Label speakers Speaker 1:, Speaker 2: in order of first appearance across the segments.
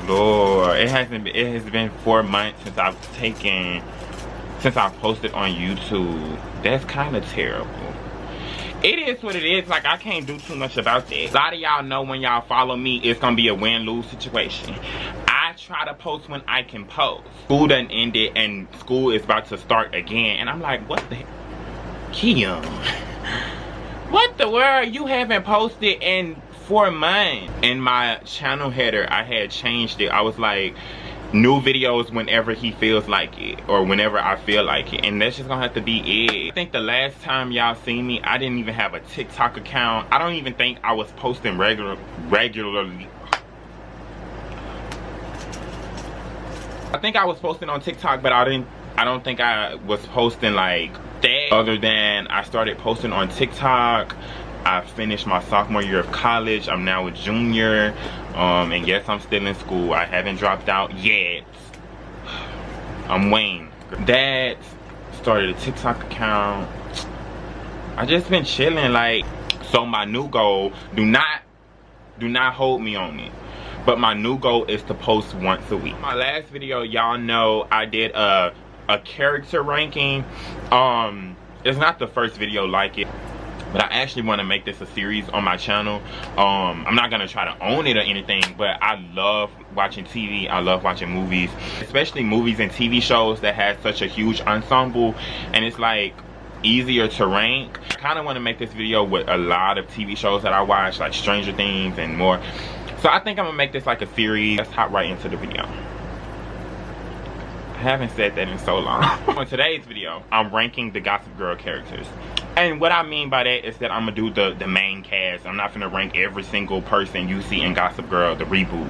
Speaker 1: Lord, it has been 4 months since I've posted on YouTube. That's kind of terrible. It is what it is. Like, I can't do too much about that. A lot of y'all know when y'all follow me, it's gonna be a win-lose situation. I try to post when I can post. School done ended and school is about to start again. And I'm like, what the heck? Keon, what the world? You haven't posted in 4 months. In my channel header, I had changed it. I was like, new videos whenever he feels like it, or whenever I feel like it, and that's just gonna have to be it. I think the last time y'all seen me, I didn't even have a TikTok account. I don't even think I was posting regularly. I think I was posting on TikTok, but I don't think I was posting like that. Other than I started posting on TikTok. I finished my sophomore year of college. I'm now a junior. And yes, I'm still in school. I haven't dropped out yet. I'm waiting. Dad started a TikTok account. I just been chilling, like. So my new goal, do not hold me on it, but my new goal is to post once a week. My last video, y'all know I did a character ranking. It's not the first video like it, but I actually want to make this a series on my channel. I'm not gonna try to own it or anything, but I love watching TV. I love watching movies, especially movies and TV shows that has such a huge ensemble, and it's like easier to rank. I kind of want to make this video with a lot of TV shows that I watch, like Stranger Things and more. So I think I'm gonna make this like a series. Let's hop right into the video. I haven't said that in so long. On today's video, I'm ranking the Gossip Girl characters. And what I mean by that is that I'm gonna do the main cast. I'm not gonna rank every single person you see in Gossip Girl, the reboot.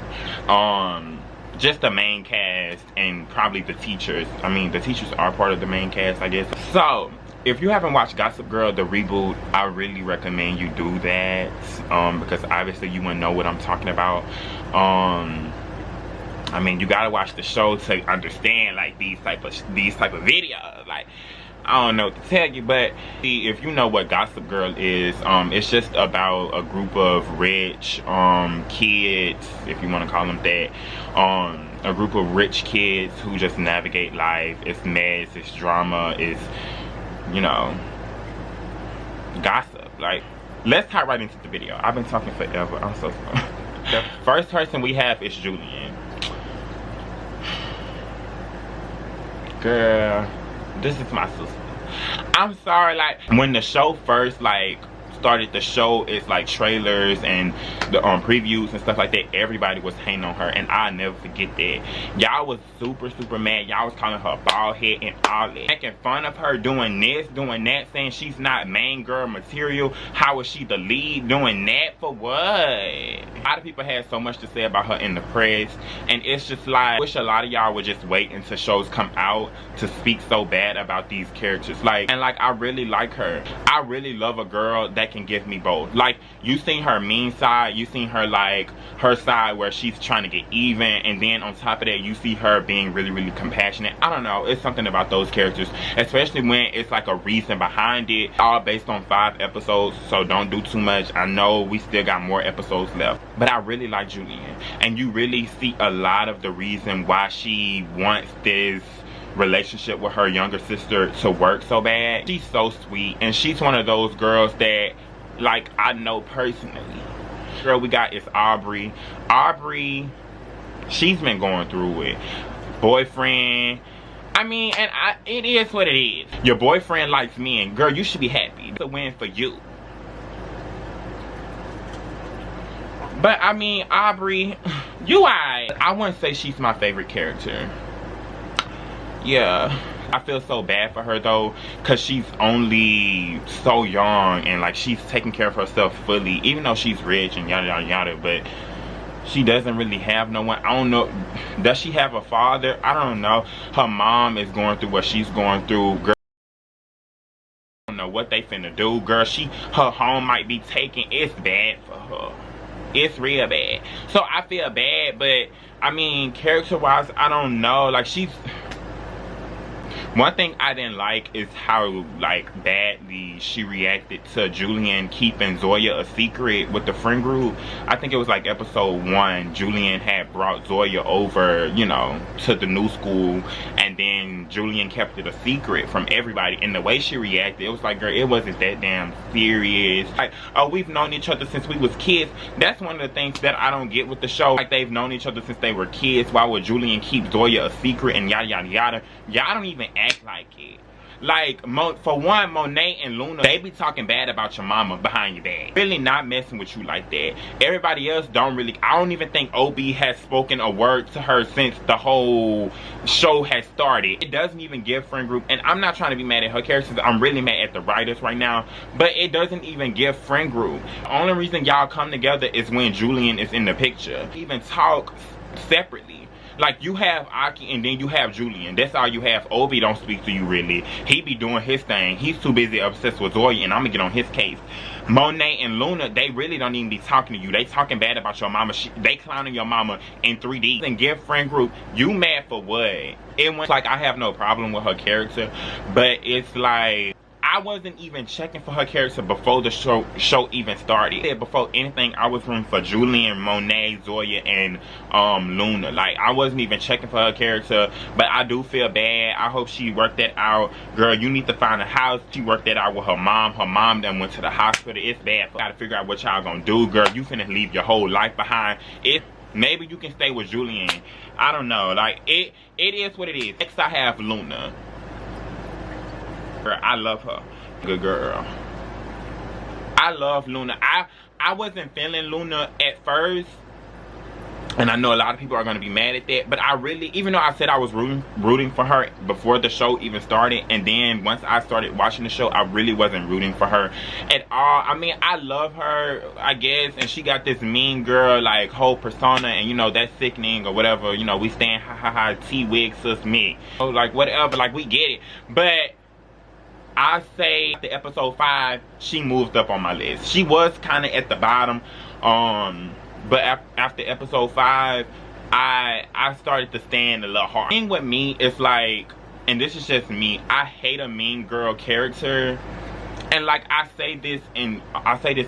Speaker 1: Just the main cast and probably the teachers. I mean, the teachers are part of the main cast, I guess. So, if you haven't watched Gossip Girl, the reboot, I really recommend you do that. Because obviously you wouldn't know what I'm talking about. I mean, you gotta watch the show to understand like these type of videos. Like, I don't know what to tell you, but if you know what Gossip Girl is, it's just about a group of rich kids, if you want to call them that, a group of rich kids who just navigate life. It's mess, it's drama, it's, you know, gossip. Like, let's hop right into the video. I've been talking forever. I'm so sorry. The first person we have is Julien. Girl, this is my sister. I'm sorry, like, when the show first like started, the show is like trailers and the previews and stuff like that, everybody was hating on her, and I'll never forget that. Y'all was super mad. Y'all was calling her bald head and all that, making fun of her, doing this, doing that, saying she's not main girl material. How is she the lead? Doing that for what? A lot of people had so much to say about her in the press, and it's just like, I wish a lot of y'all would just wait until shows come out to speak so bad about these characters. Like, and like, I really like her. I really love a girl that can give me both. Like, you seen her mean side, you seen her like her side where she's trying to get even, and then on top of that you see her being really compassionate. I don't know, it's something about those characters, especially when it's like a reason behind it. All based on 5 episodes, so don't do too much. I know we still got more episodes left, but I really like Julien, and you really see a lot of the reason why she wants this relationship with her younger sister to work so bad. She's so sweet, and she's one of those girls that, like, I know personally. Girl we got is Aubrey. Aubrey, she's been going through it. Boyfriend, I mean, and it is what it is. Your boyfriend likes me, and girl, you should be happy. It's a win for you. But I mean, Aubrey, you I wouldn't say she's my favorite character. Yeah, I feel so bad for her though, because she's only so young, and like, she's taking care of herself fully, even though she's rich and yada, but she doesn't really have no one. I don't know, does she have a father? I don't know. Her mom is going through what she's going through. Girl, I don't know what they finna do. Girl, her home might be taken. It's bad for her. It's real bad. So I feel bad, but I mean, character wise, I don't know. Like, One thing I didn't like is how like badly she reacted to Julien keeping Zoya a secret with the friend group. I think it was like episode 1, Julien had brought Zoya over, you know, to the new school, and then Julien kept it a secret from everybody. And the way she reacted, it was like, girl, it wasn't that damn serious. Like, oh, we've known each other since we was kids. That's one of the things that I don't get with the show. Like, they've known each other since they were kids. Why would Julien keep Zoya a secret and yada yada yada? Y'all don't even act like it. Like, for one, Monet and Luna, they be talking bad about your mama behind your back. Really not messing with you like that. Everybody else don't really. I don't even think Obie has spoken a word to her since the whole show has started. It doesn't even give friend group, and I'm not trying to be mad at her characters. I'm really mad at the writers right now, but it doesn't even give friend group. The only reason y'all come together is when Julien is in the picture. Even talk separately. Like, you have Aki and then you have Julien. That's all you have. Obie don't speak to you really. He be doing his thing. He's too busy obsessed with Zoya, and I'm gonna get on his case. Monet and Luna, they really don't even be talking to you. They talking bad about your mama. They clowning your mama in 3D. And give friend group, you mad for what? It went like, I have no problem with her character, but it's like, I wasn't even checking for her character before the show even started. Before anything, I was rooting for Julien, Monet, Zoya, and Luna. Like, I wasn't even checking for her character, but I do feel bad. I hope she worked that out. Girl, you need to find a house. She worked that out with her mom. Her mom then went to the hospital. It's bad. Gotta figure out what y'all gonna do, girl. You finna leave your whole life behind. Maybe you can stay with Julien. I don't know. Like, it is what it is. Next, I have Luna. Girl, I love her. Good girl. I love Luna. I wasn't feeling Luna at first, and I know a lot of people are going to be mad at that, but I really, even though I said I was rooting for her before the show even started, and then once I started watching the show, I really wasn't rooting for her at all. I mean, I love her, I guess, and she got this mean girl like whole persona, and you know, that's sickening or whatever. You know, we stand ha ha ha T-wig sus me, oh, like whatever, like we get it. But I say the episode 5, she moved up on my list. She was kind of at the bottom, but after episode 5, I started to stand a little hard. The thing with me is like, and this is just me, I hate a mean girl character. And like, I say this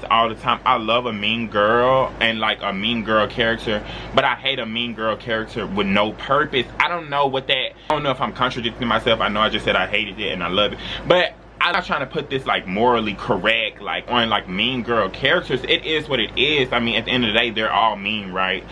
Speaker 1: all the time, I love a mean girl and like a mean girl character, but I hate a mean girl character with no purpose. I don't know what that, I don't know if I'm contradicting myself. I know I just said I hated it and I love it, but I'm not trying to put this like morally correct like on like mean girl characters. It is what it is. I mean, at the end of the day, they're all mean, right?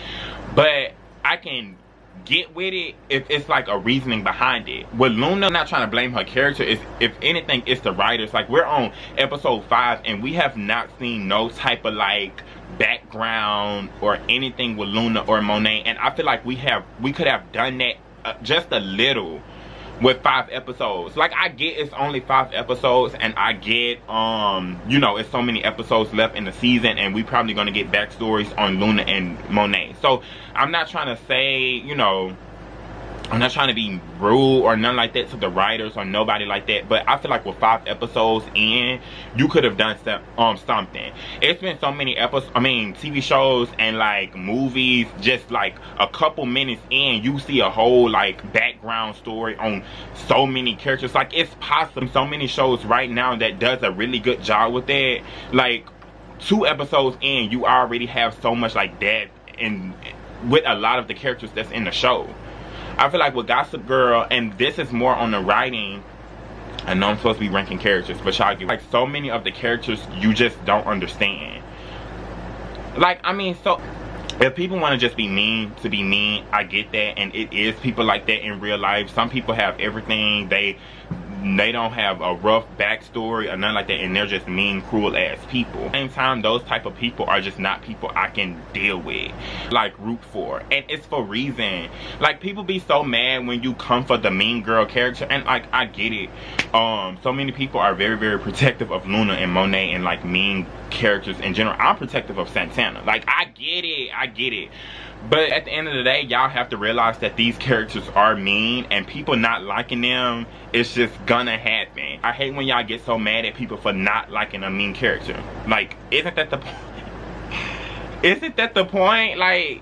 Speaker 1: But I can get with it if it's like a reasoning behind it. With Luna, I'm not trying to blame her character. It's, if anything, it's the writers. Like, we're on episode 5 and we have not seen no type of like background or anything with Luna or Monet, and I feel like we could have done that just a little with 5 episodes. Like, I get it's only 5 episodes, and I get you know, it's so many episodes left in the season, and we probably gonna get backstories on Luna and Monet. So I'm not trying to say, you know, I'm not trying to be rude or nothing like that to the writers or nobody like that, but I feel like with 5 episodes in, you could have done something. It's been so many episodes, I mean, TV shows and like movies, just like a couple minutes in, you see a whole like background story on so many characters. Like, it's possible. So many shows right now that does a really good job with that. Like, 2 episodes in, you already have so much like depth and with a lot of the characters that's in the show. I feel like with Gossip Girl, and this is more on the writing, I know I'm supposed to be ranking characters, but y'all get like so many of the characters you just don't understand. Like, I mean, so if people want to just be mean to be mean, I get that, and it is people like that in real life. Some people have everything, they don't have a rough backstory or nothing like that, and they're just mean, cruel ass people. At the same time, those type of people are just not people I can deal with, like root for, and it's for reason. Like, people be so mad when you come for the mean girl character, and like, I get it. So many people are very, very protective of Luna and Monet and like mean characters in general. I'm protective of Santana. Like, I get it. But at the end of the day, y'all have to realize that these characters are mean, and people not liking them, it's just gonna happen. I hate when y'all get so mad at people for not liking a mean character. Like, isn't that the point? Isn't that the point? Like,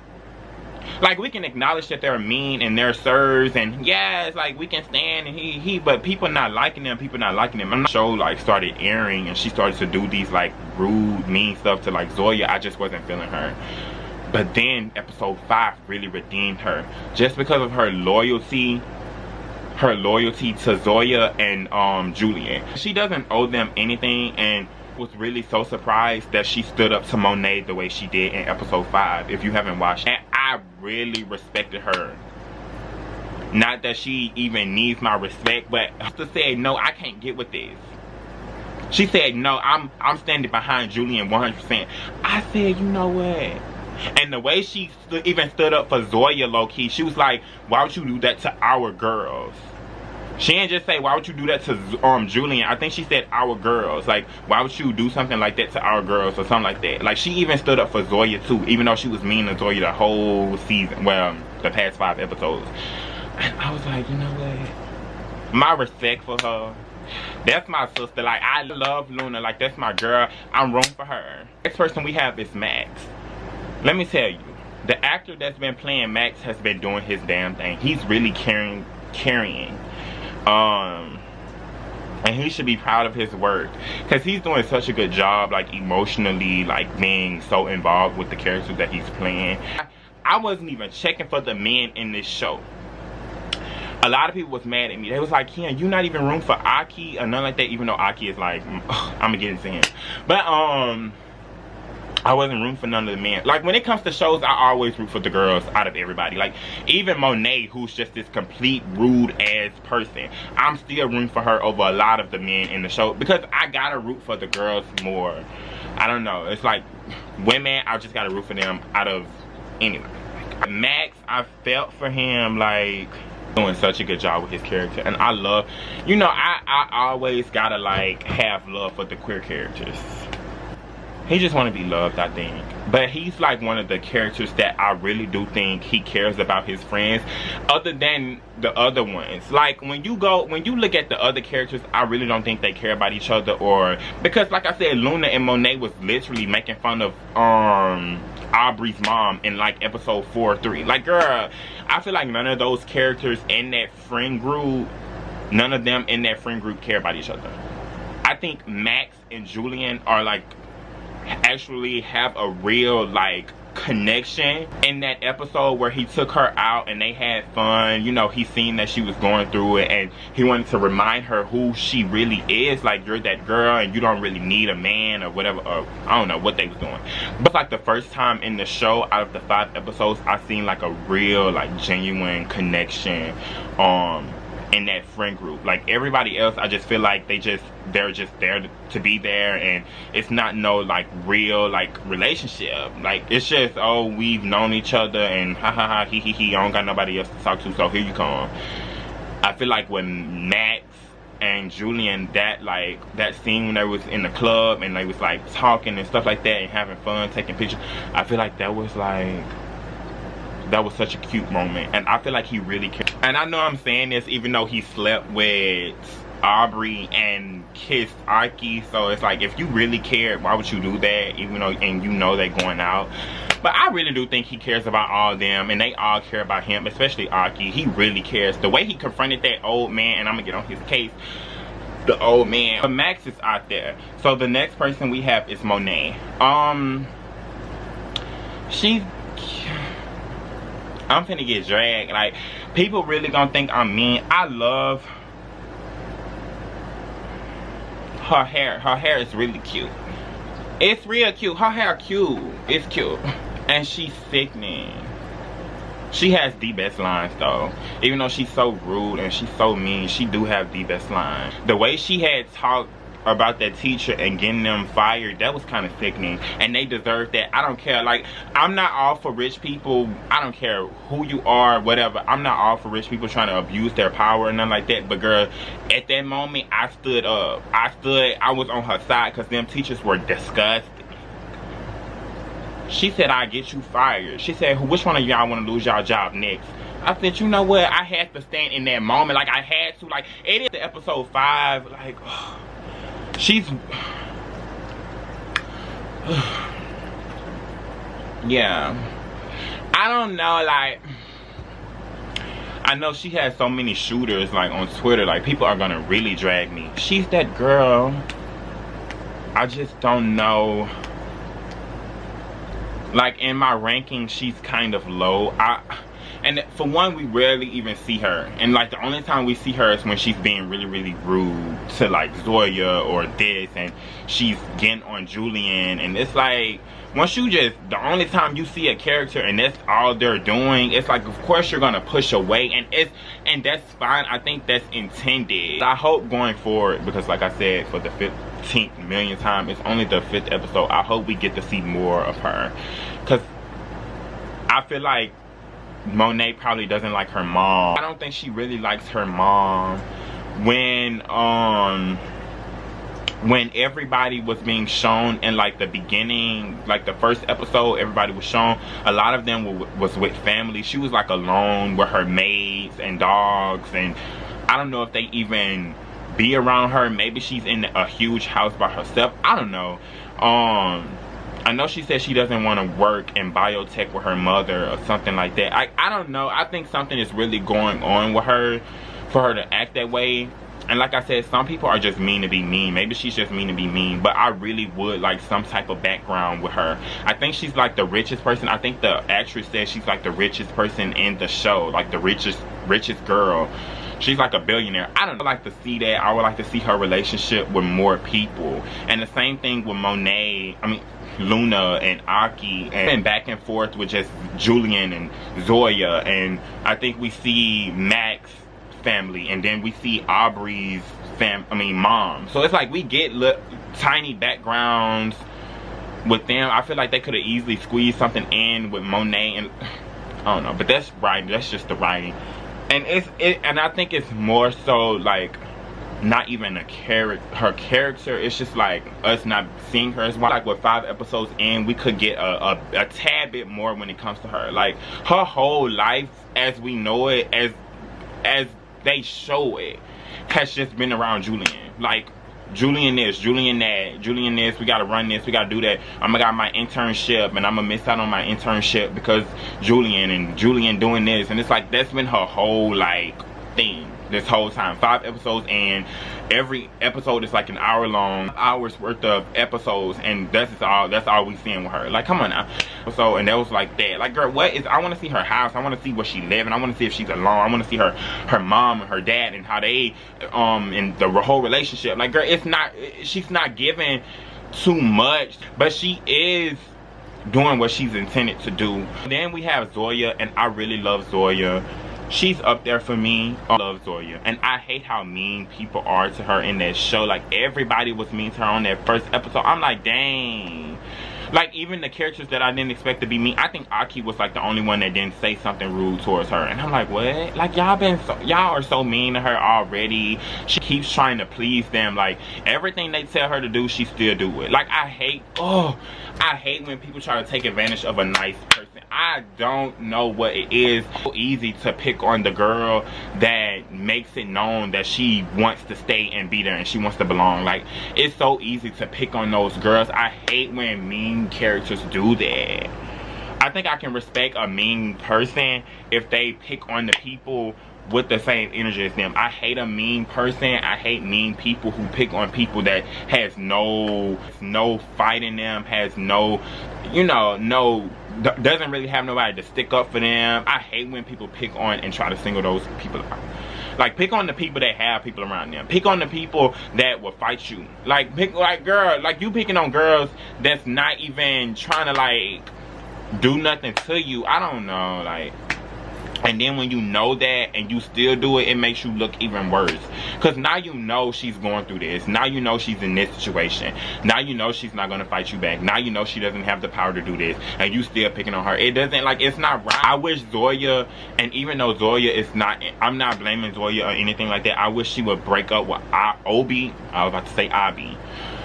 Speaker 1: Like, we can acknowledge that they're mean and they're sirs, and yeah, it's like we can stand and but people not liking them, I'm not sure, like, started airing and she started to do these like rude, mean stuff to like Zoya. I just wasn't feeling her. But then episode 5 really redeemed her, just because of her loyalty to Zoya and Julien. She doesn't owe them anything, and was really so surprised that she stood up to Monet the way she did in episode 5, if you haven't watched. And I really respected her. Not that she even needs my respect, but to say, no, I can't get with this. She said, no, I'm standing behind Julien 100%. I said, you know what? And the way she even stood up for Zoya low-key, she was like, why would you do that to our girls? She didn't just say, why would you do that to Julien? I think she said, our girls. Like, why would you do something like that to our girls or something like that? Like, she even stood up for Zoya too, even though she was mean to Zoya the whole season. Well, the past 5 episodes. And I was like, you know what? My respect for her. That's my sister. Like, I love Luna. Like, that's my girl. I'm rooting for her. Next person we have is Max. Let me tell you, the actor that's been playing Max has been doing his damn thing. He's really carrying. And he should be proud of his work, because he's doing such a good job, like, emotionally, like, being so involved with the characters that he's playing. I wasn't even checking for the men in this show. A lot of people was mad at me. They was like, Ken, you not even room for Aki or nothing like that, even though Aki is like, I'm gonna get into him. But I wasn't rooting for none of the men. Like, when it comes to shows, I always root for the girls out of everybody. Like, even Monet, who's just this complete rude ass person, I'm still rooting for her over a lot of the men in the show, because I gotta root for the girls more. I don't know, it's like women, I just gotta root for them out of anyone. Max, I felt for him, like, doing such a good job with his character. And I love, you know, I always gotta like have love for the queer characters. He just want to be loved, I think. But he's like one of the characters that I really do think he cares about his friends, other than the other ones. Like, when you look at the other characters, I really don't think they care about each other. Or because, like I said, Luna and Monet was literally making fun of Aubrey's mom in like episode 4 or 3. Like, girl, I feel like none of those characters in that friend group, none of them in that friend group care about each other. I think Max and Julien are like, actually have a real like connection in that episode where he took her out and they had fun. You know, he seen that she was going through it and he wanted to remind her who she really is. Like, you're that girl and you don't really need a man or whatever, or I don't know what they was doing. But like the first time in the show, out of the 5 episodes, I seen like a real like genuine connection in that friend group. Like, everybody else, I just feel like they're just there to be there, and it's not no like real like relationship. Like, it's just, oh, we've known each other and ha ha ha, he I don't got nobody else to talk to, so here you come. I feel like when Max and Julien, that scene when they was in the club and they was like talking and stuff like that and having fun, taking pictures, I feel like that was such a cute moment, and I feel like he really cared. And I know I'm saying this even though he slept with Aubrey and kissed Aki, so it's like, if you really cared, why would you do that, even though, and you know they're going out? But I really do think he cares about all of them, and they all care about him, especially Aki. He really cares. The way he confronted that old man, and I'm gonna get on his case, the old man. But Max is out there. So the next person we have is Monet. I'm finna get dragged. Like, people really gonna think I'm mean. I love her hair. Her hair is really cute. It's real cute. Her hair cute. It's cute. And she's sickening. She has the best lines though. Even though she's so rude and she's so mean, she do have the best lines. The way she had talked about that teacher and getting them fired, that was kind of sickening, and they deserve that. I don't care. Like, I'm not all for rich people. I don't care who you are, whatever. I'm not all for rich people trying to abuse their power and nothing like that. But girl, at that moment, I stood up. I was on her side, because them teachers were disgusting. She said, I'll get you fired. She said, which one of y'all want to lose y'all job next? I said, you know what, I had to stand in that moment. Like, I had to. Like, it is the episode 5. Like, she's yeah. I don't know, like, I know she has so many shooters, like, on Twitter. Like, people are gonna really drag me. She's that girl. I just don't know. Like, in my ranking, she's kind of low. And for one, we rarely even see her. And, like, the only time we see her is when she's being really, really rude to, like, Zoya or this. And she's getting on Julien. And it's like, once you just, the only time you see a character and that's all they're doing, it's like, of course you're gonna push away. And that's fine. I think that's intended. I hope going forward, because like I said, for the 15th millionth time, it's only the 5th episode. I hope we get to see more of her. Because I feel like Monet probably doesn't like her mom. I don't think she really likes her mom. When everybody was being shown in, like, the beginning, like the first episode, everybody was shown, a lot of them was with family. She was, like, alone with her maids and dogs, and I don't know if they even be around her. Maybe she's in a huge house by herself. I don't know. I know she said she doesn't want to work in biotech with her mother or something like that. I don't know. I think something is really going on with her for her to act that way. And like I said, some people are just mean to be mean. Maybe she's just mean to be mean. But I really would like some type of background with her. I think she's like the richest person. I think the actress said she's like the richest person in the show. Like the richest girl. She's like a billionaire. I don't like to see that. I would like to see her relationship with more people. And the same thing with Monet. I mean, Luna and Aki, and back and forth with just Julien and Zoya. And I think we see Max family, and then we see Aubrey's mom. So it's like we get tiny backgrounds with them. I feel like they could have easily squeezed something in with Monet, and I don't know, but that's writing. That's just the writing. And and I think it's more so like not even her character. It's just like us not seeing her as well. Like with 5 episodes in, we could get a tad bit more when it comes to her. Like her whole life as we know it, as they show it, has just been around Julien. Like Julien this, Julien that, Julien this, we gotta run this, we gotta do that. I'm gonna got my internship and I'm gonna miss out on my internship because Julien doing this. And it's like that's been her whole like thing this whole time. 5 episodes, and every episode is like an hour long, hours worth of episodes, and that's all we seeing with her. Like, come on now. So, and that was like that. Like, girl, I want to see her house. I want to see where she live, and I want to see if she's alone. I want to see her mom and her dad and how they in the whole relationship. Like, girl, she's not giving too much, but she is doing what she's intended to do. Then we have Zoya, and I really love Zoya. She's up there for me. I love Zoya. And I hate how mean people are to her in that show. Like, everybody was mean to her on that first episode. I'm like, dang. Like, even the characters that I didn't expect to be mean. I think Aki was like the only one that didn't say something rude towards her. And I'm like, what? Like, y'all are so mean to her already. She keeps trying to please them. Like, everything they tell her to do, she still do it. Like, I hate when people try to take advantage of a nice person. I don't know what it is. It's so easy to pick on the girl that makes it known that she wants to stay and be there and she wants to belong. Like, it's so easy to pick on those girls. I hate when mean characters do that. I think I can respect a mean person if they pick on the people with the same energy as them. I hate a mean person. I hate mean people who pick on people that has no fight in them, has no, doesn't really have nobody to stick up for them. I hate when people pick on and try to single those people out. Like, pick on the people that have people around them. Pick on the people that will fight you. Like, girl, like, you picking on girls that's not even trying to, like, do nothing to you. I don't know, like. And then when you know that and you still do it, it makes you look even worse. Because now you know she's going through this. Now you know she's in this situation. Now you know she's not going to fight you back. Now you know she doesn't have the power to do this. And you still picking on her. It doesn't, like, it's not right. I wish Zoya, and even though Zoya is not, I'm not blaming Zoya or anything like that. I wish she would break up with Obie. I was about to say Obie.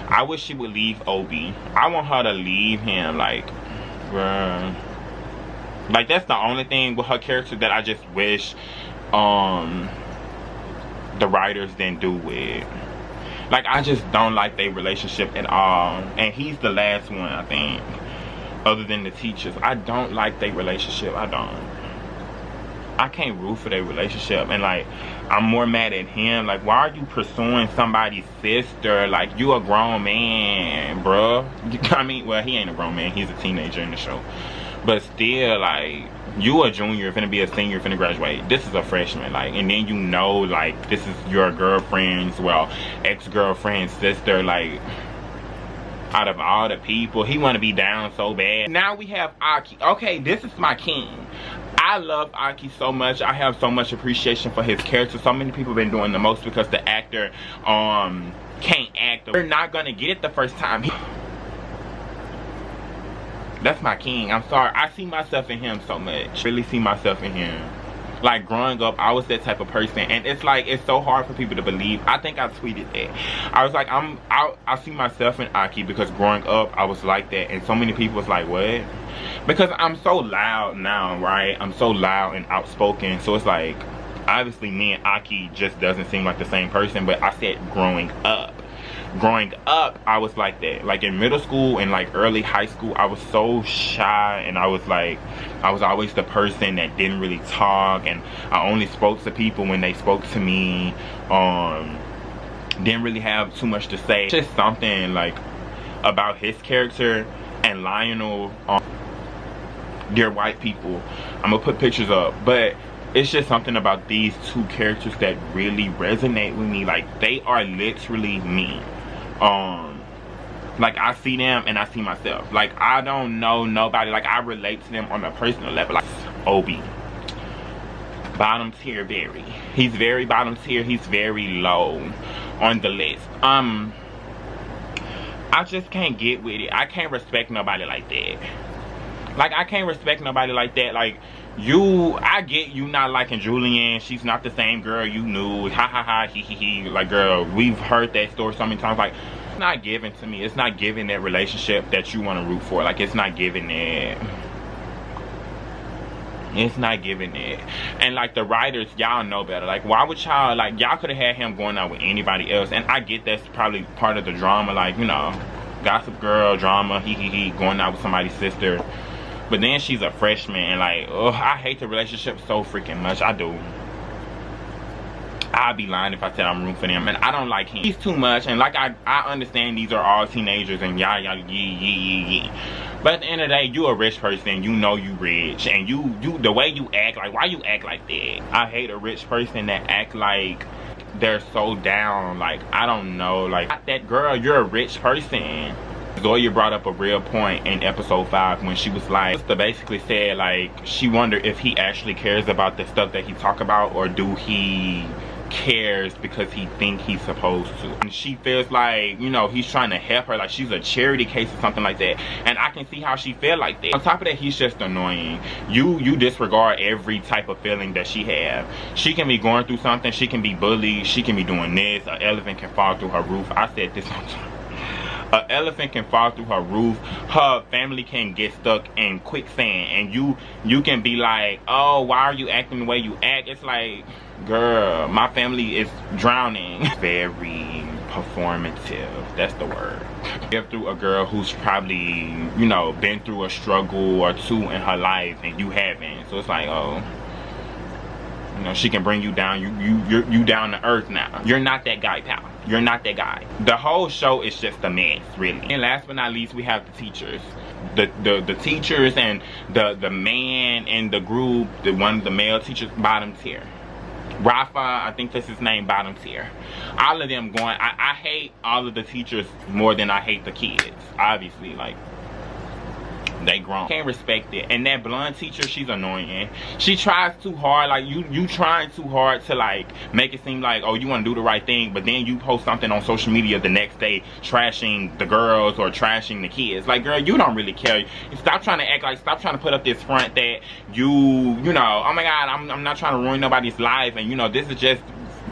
Speaker 1: I wish she would leave Obie. I want her to leave him. Like, bruh. Like, that's the only thing with her character that I just wish the writers didn't do with. Like, I just don't like their relationship at all. And he's the last one, I think. other than the teachers. I don't like their relationship. I can't root for their relationship. And like, I'm more mad at him. Like, why are you pursuing somebody's sister? Like, you a grown man, bruh. I mean, well, he ain't a grown man. He's a teenager in the show. But still, like, you a junior, finna be a senior, finna graduate. This is a freshman, like, and then you know, like, this is your girlfriend's, well, ex-girlfriend's sister, like, out of all the people, he wanna be down so bad. Now we have Aki. Okay, this is my king. I love Aki so much. I have so much appreciation for his character. So many people have been doing the most because the actor can't act. We're not gonna get it the first time. That's my king. I'm sorry. I see myself in him so much. Really see myself in him. Like, growing up, I was that type of person, and it's like, it's so hard for people to believe. I think I tweeted that. I was like, I see myself in Aki because growing up, I was like that, and so many people was like, what? Because I'm so loud now, right? I'm so loud and outspoken, so it's like, obviously me and Aki just doesn't seem like the same person, but I said growing up. Growing up, I was like that. Like in middle school and like early high school, I was so shy, and I was like, I was always the person that didn't really talk, and I only spoke to people when they spoke to me. Didn't really have too much to say. Just something like about his character and Lionel. They're white people. I'm gonna put pictures up, but it's just something about these two characters that really resonate with me. Like, they are literally me. Like, I see them and I see myself. Like, I don't know nobody. Like, I relate to them on a personal level. Like Obie, bottom tier. He's very bottom tier. He's very low on the list. I just can't get with it. I can't respect nobody like that. Like, I can't respect nobody like that. Like, I get you not liking Julien. She's not the same girl you knew. Ha ha ha, he he he. Like, girl, we've heard that story so many times. Like, it's not given to me. It's not giving that relationship that you want to root for. Like, it's not giving it. It's not giving it. And like, the writers, y'all know better. Like, why would y'all, like, y'all could have had him going out with anybody else. And I get that's probably part of the drama. Like, you know, gossip girl drama, he going out with somebody's sister. But then she's a freshman, and like, oh, I hate the relationship so freaking much. I do. I'd be lying if I said I'm rooting for them, and I don't like him. He's too much, and like, I understand these are all teenagers and yeah. But at the end of the day, you a rich person. You know you rich, and you the way you act, like, why you act like that? I hate a rich person that act like they're so down. Like, I don't know, like, that girl, you're a rich person. Zoya brought up a real point in episode 5 when she was like, sister basically said, like, she wondered if he actually cares about the stuff that he talk about, or do he cares because he think he's supposed to. And she feels like, you know, he's trying to help her, like she's a charity case or something like that. And I can see how she feel like that. On top of that, he's just annoying. You disregard every type of feeling that she have. She can be going through something, she can be bullied, she can be doing this, an elephant can fall through her roof. I said this on time. An elephant can fall through her roof. Her family can get stuck in quicksand, and you can be like, oh, why are you acting the way you act? It's like, girl, my family is drowning. Very performative, that's the word. Get through a girl who's probably, you know, been through a struggle or two in her life, and you haven't. So it's like, oh, you know, she can bring you down. You down to earth now. You're not that guy, pal. You're not that guy. The whole show is just a mess, really. And last but not least, we have the teachers. The teachers and the man in the group, one of the male teachers, bottom tier. Rafa, I think that's his name, bottom tier. All of them going, I hate all of the teachers more than I hate the kids. Obviously, like, they grown. Can't respect it. And that blonde teacher, she's annoying. She tries too hard. Like, you trying too hard to like make it seem like, oh, you want to do the right thing, but then you post something on social media the next day trashing the girls or trashing the kids. Like, girl, you don't really care. Stop trying to act like, stop trying to put up this front that you know, oh my god, I'm not trying to ruin nobody's life, and you know, this is just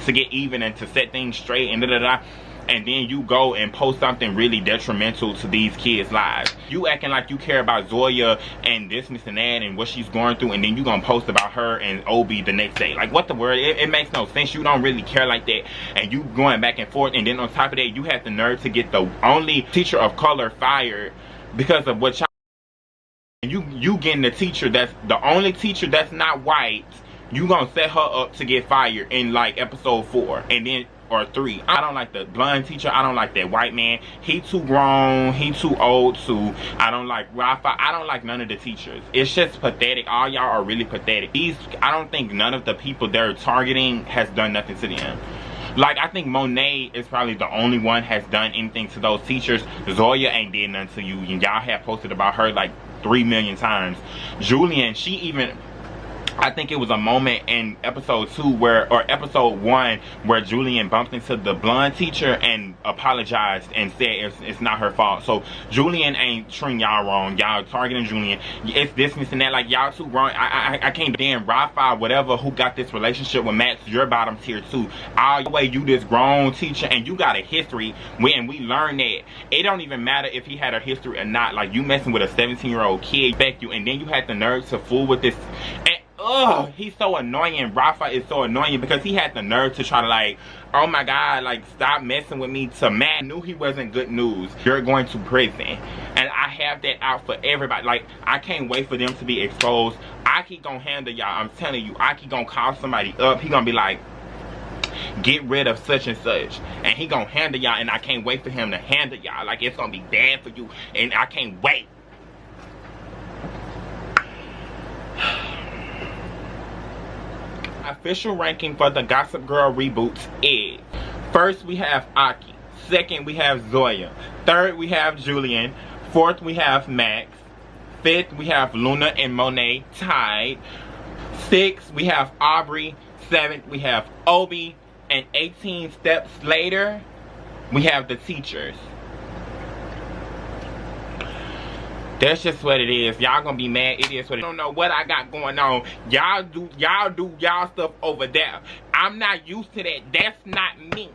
Speaker 1: to get even and to set things straight and da-da-da. And then you go and post something really detrimental to these kids' lives. You acting like you care about Zoya and this and that and what she's going through, and then you gonna post about her and Obie the next day. Like, what the word? It makes no sense. You don't really care like that, and you going back and forth. And then on top of that, you have the nerve to get the only teacher of color fired because of what y'all You getting the teacher that's the only teacher that's not white. You gonna set her up to get fired in like episode 4 and then or 3. I don't like the blonde teacher. I don't like that white man. He too grown. He too old too. I don't like Wi-Fi. I don't like none of the teachers. It's just pathetic. All y'all are really pathetic. I don't think none of the people they're targeting has done nothing to them. Like, I think Monet is probably the only one has done anything to those teachers. Zoya ain't did nothing to you. And y'all have posted about her like 3 million times. Julien, she even... I think it was a moment in episode 2 or episode 1 where Julien bumped into the blonde teacher and apologized and said it's not her fault. So Julien ain't treating y'all wrong. Y'all targeting Julien. It's this and that. Like, y'all too wrong. I can't damn Wi-Fi whatever who got this relationship with Max. You're bottom tier too. All the way you this grown teacher and you got a history when we learned that it don't even matter if he had a history or not. Like, you messing with a 17-year-old kid, back you, and then you had the nerve to fool with this. Oh, he's so annoying. Rafa is so annoying because he had the nerve to try to like, oh my god, like stop messing with me to Matt. I knew he wasn't good news. You're going to prison. And I have that out for everybody. Like, I can't wait for them to be exposed. Aki gonna handle y'all. I'm telling you, Aki gonna call somebody up. He gonna be like, get rid of such and such. And he gonna handle y'all, and I can't wait for him to handle y'all. Like, it's gonna be bad for you. And I can't wait. Official ranking for the Gossip Girl reboots is: first we have Aki, second we have Zoya, third we have Julien, fourth we have Max, fifth we have Luna and Monet tied, sixth we have Aubrey, seventh we have Obie, and 18 steps later we have the teachers. That's just what it is. Y'all gonna be mad. It is what it is. I don't know what I got going on. Y'all do y'all stuff over there. I'm not used to that. That's not me.